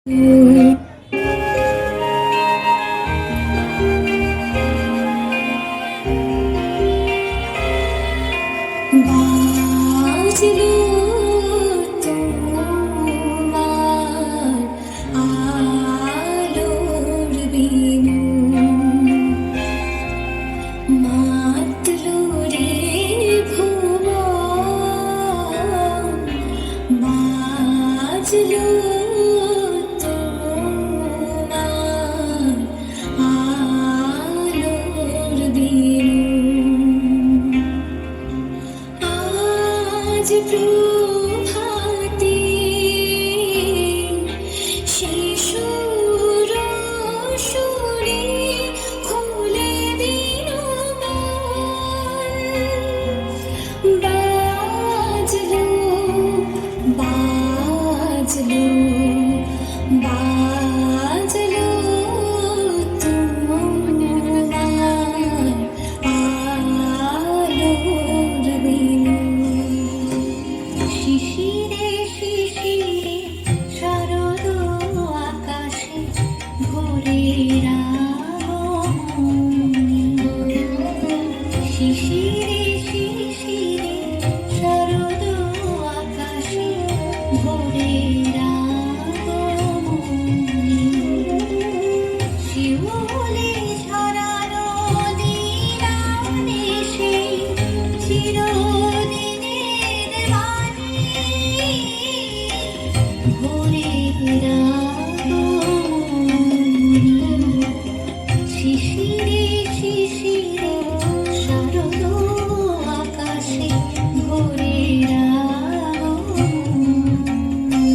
বাজলো তোমার আলোর বিনু, মাতলো রে ভুবন, বাজলো তোমার আলোর বিনু। আজ প্রভাতে শিশুর সুরে খুলে দিল মন, বাজলো বাজলো বাজলো তোমার আলোর বিনু। শিশিরে শিশিরে শরৎ আকাশে ভোরের আগমনী, শিশিরে শিশিরে শরৎ আকাশে ভোরের আগমনী, শিউলি ছড়ানো দিনানে সেই চিরদিনের বাণী, ভোরের আগমনী, শিশিরে শিশিরে শরৎ আকাশে ভোরের আগমনী।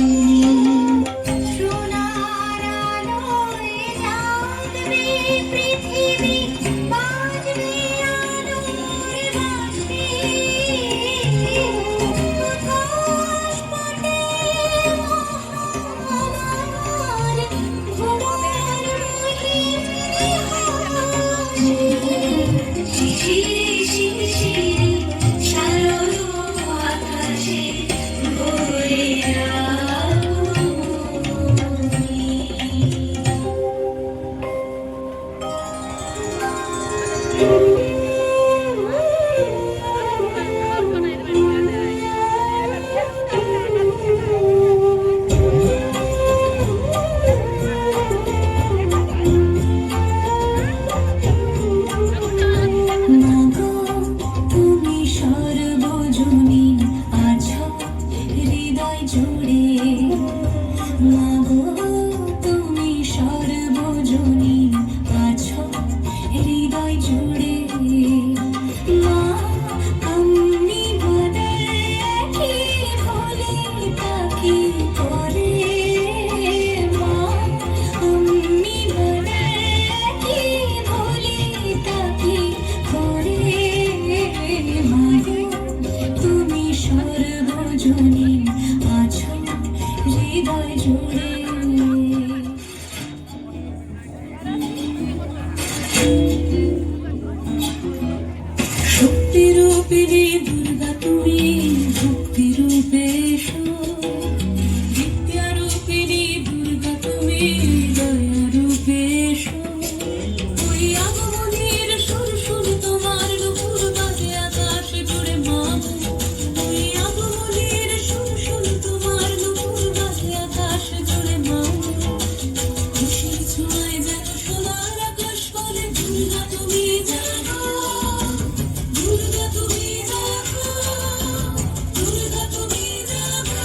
সোনার আলোয় জাগবে পৃথিবী, বাজবে আলোর বাঁশি, আকাশ পথে মহামানব ভোরের ইতিহাসে। শিশিরে শিশিরে শরৎ আকাশে ভোরের আগমনী। মাগো তুমি সর্বজনীন আছো হৃদয় জুড়ে, মাগো তুমি সর্বজনীন আছো হৃদয় জুড়ে। মা আমি বদলে কি ভুলি তাকি করে, মা আমি বদলে কি ভুলি তাকি করে। মাগো তুমি সর্বজনীন আছো হৃদয় জুড়ে। শক্তি রূপিণী দুর্গা তুমি ভক্তি রূপে এসো, বিদ্যা রূপিণী দুর্গা তুমি দয়া রূপে এসো। ওই আগমনীর সুর সুর তোমার নুপুর বাজে আকাশে জুড়ে মা, ওই আগমনীর সুর সুর তোমার নুপুর বাজে আকাশে জুড়ে মা। খুশির ছোঁয়ায় যেন সোনার আকাশ বলে দুর্গা তুমি জাগো, দুর্গা তুমি জাগো, দুর্গা তুমি জাগো।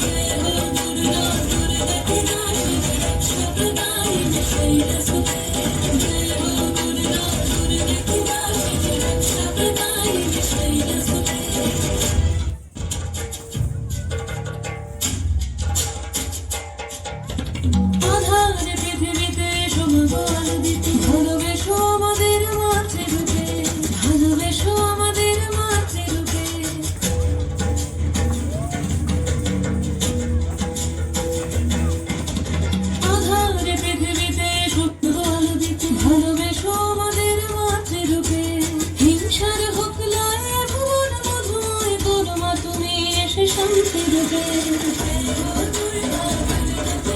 জয় হো দুর্গা, দুর্গা কি নাশে রক্ষা প্রদায়িনী শৈলসুতে। জয় হো দুর্গা, দুর্গা কি নাশে রক্ষা প্রদায়িনী শৈলসুতে। আধারে পৃথিবীতে সমবল দিতে ভালোবেসো আমাদের মাতৃরূপে, ভালোবেসো আমাদের মাতৃরূপে। আধারে পৃথিবীতে সমবল দিতে ভালোবেসো আমাদের মাতৃরূপে। হিংসার হোক লয় ভুবন মধুময় করো মা তুমি এসে শান্তি রূপে। জয় হো দুর্গা, দুর্গা কি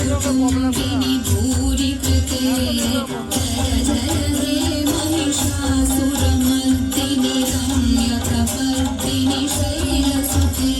तुंगिनी भूरि कृते जय जय हे महिषासुरमर्दिनि रम्यकपर्दिनि शैलसुते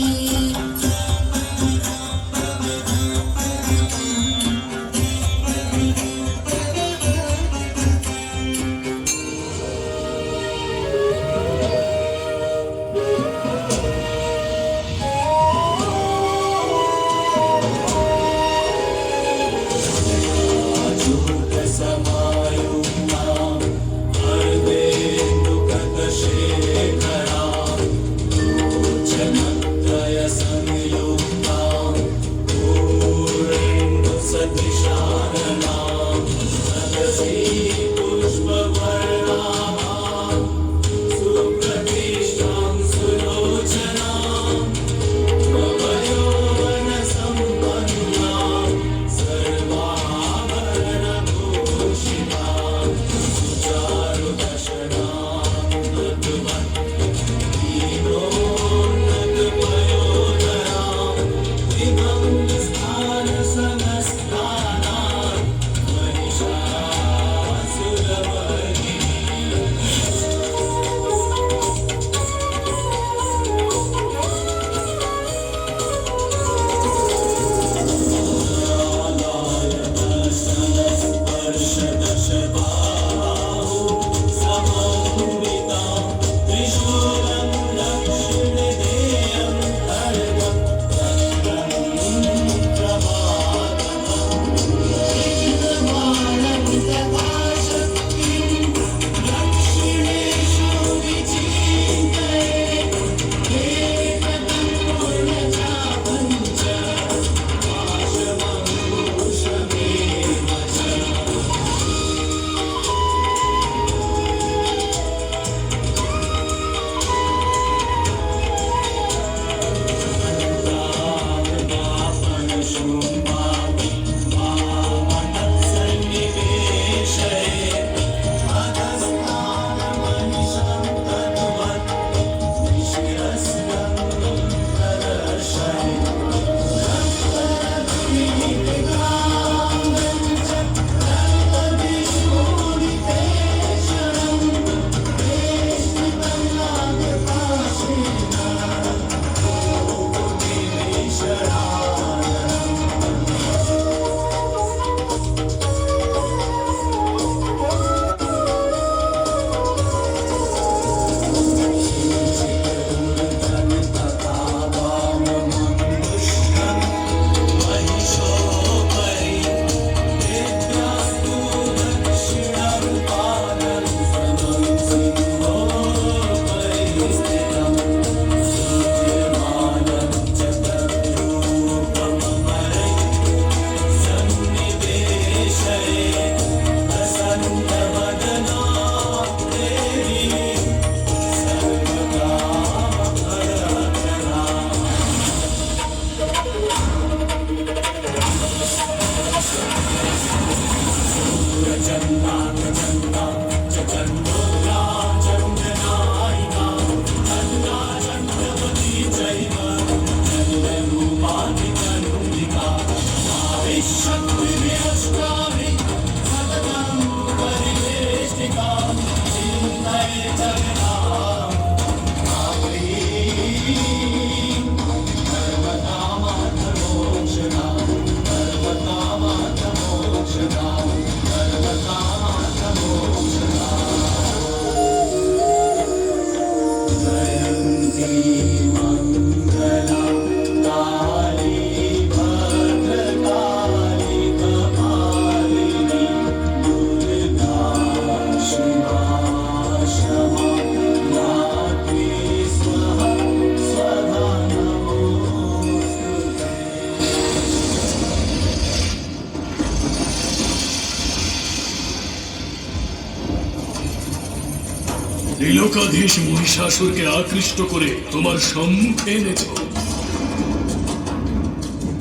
ত্রিলোকাধীশ মহিষাসুরকে আকৃষ্ট করে তোমার সম্মুখে এনেছ।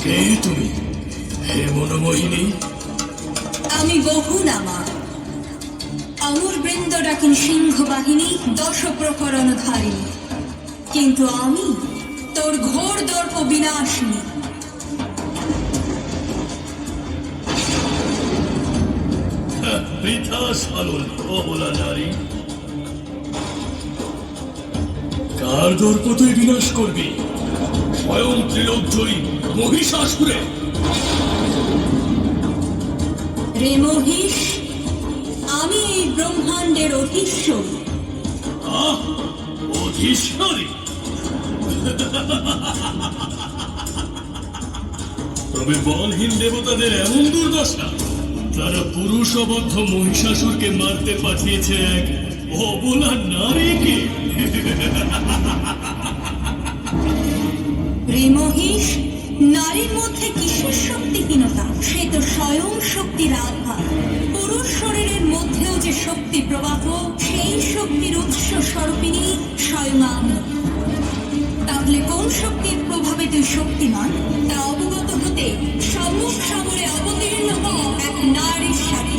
কে তুমি হে মনোমোহিনী? আমি বহুনামা। অমর বৃন্দ ডাকেন সিংহ বাহিনী, দশ প্রকরণ ধারিণী। কিন্তু আমি তোর ঘোর দর্প বিনাশিনী। বৃথা সালন অবলা নারী। কার দর্প তুই বিনাশ করবি? স্বয়ং ত্রিলোকজয়ী মহিষাসুরে। রে মহিষ, আমি এই ব্রহ্মাণ্ডের অধীশ্বর। আহ, অধীশ্বরী। তবে বলহীন দেবতাদের এমন দুর্দশা, তারা পুরুষবদ্ধ মহিষাসুরকে মারতে পাঠিয়েছে এক অবলা নারীকে। রে মহিষ, নারীর মধ্যে কিসের শক্তিহীনতা? সে তো স্বয়ং শক্তির আধার। পুরুষ শরীরের মধ্যেও যে শক্তি প্রবাহ, সেই শক্তির উৎস স্বরূপিণী স্বয়ং আমি। তাহলে কোন শক্তির প্রভাবে তুই শক্তিমান, তা অবগত হতে সম্মুখ সমরে অবতীর্ণ হ এক নারীর সাথে।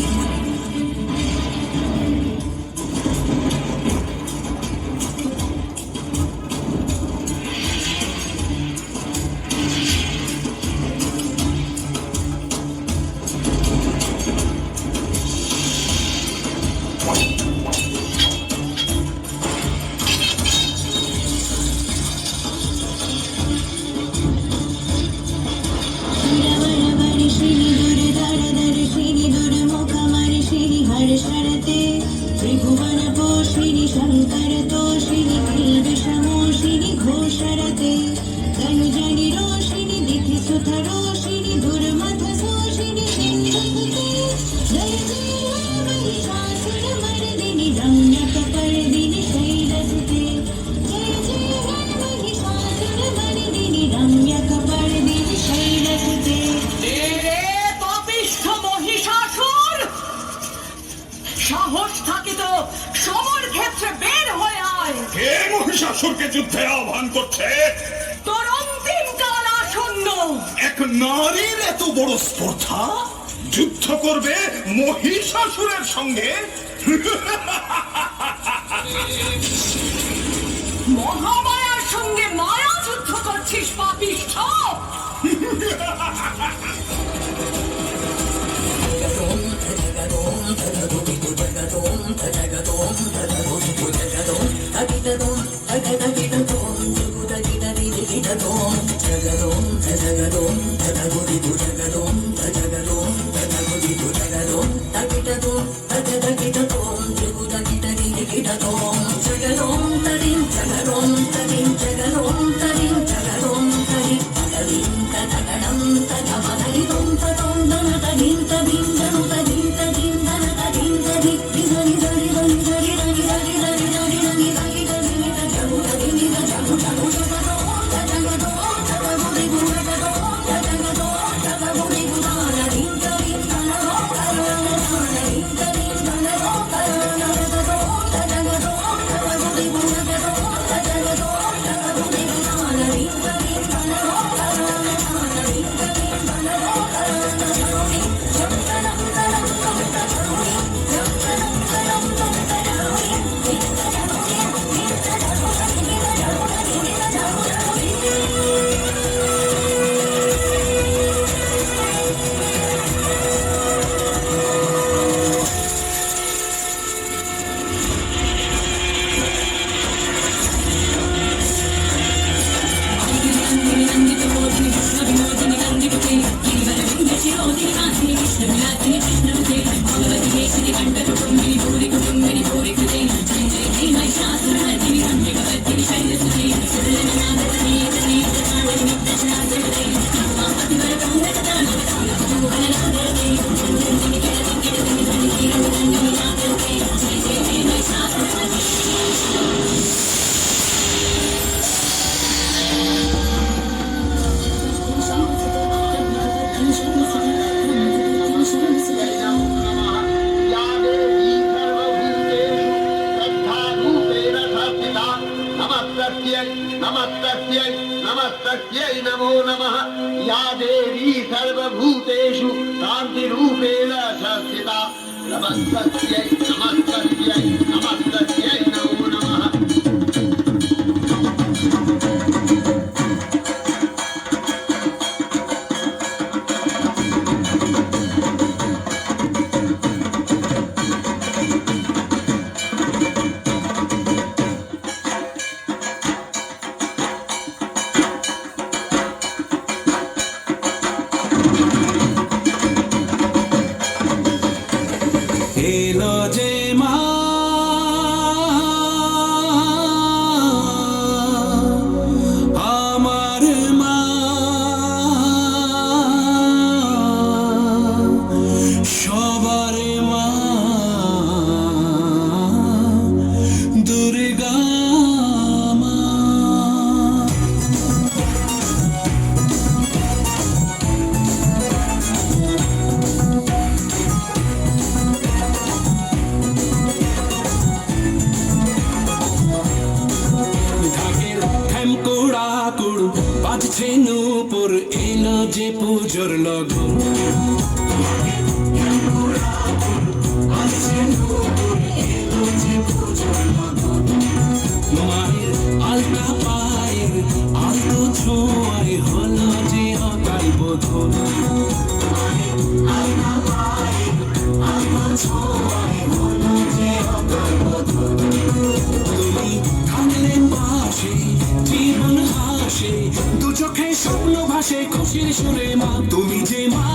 त्रिभुवन पोषिणि शंकर तोषिणि विषमोषिणि घोषरते तनुजनि रोषिणि दिति सुत रोषिणि दुर्मथ शोषिणि सिंहसुते जय जय महिषासुरमर्दिनि रम्यकपर्दिनि शैलसुते जय जय महिषासुरमर्दिनि रम्यकपर्दिनि शैलसुते। সাহস থাকে তো সমর ক্ষেত্রে বের হয়ে আয়। কে মহিষাসুরকে যুদ্ধে আহ্বান করছে? তোর অন্তিম কাল আসন্ন। এক নারীর এত বড় স্পর্ধা, যুদ্ধ করবে মহিষাসুরের সঙ্গে? মহামায়ার সঙ্গে মায়া যুদ্ধ করছিস পাপিষ্ঠ। नमस्तस्यै नमस्तस्यै नमो नमः। या देवी सर्वभूतेषु कान्तिरूपेण संस्थिता नमस्तस्यै नमस्तस्यै नमस्तस्यै नमो नमः। যে পুজোর লগন মায়ের আলতা পায়ের আলতো ছোঁয়ায় হলো যে অকাল বোধন তুমি থাকলে পাশে জীবন হাসে দু চোখে স্বপ্ন ভাসে খুশির সুরে মা তুমি যে মা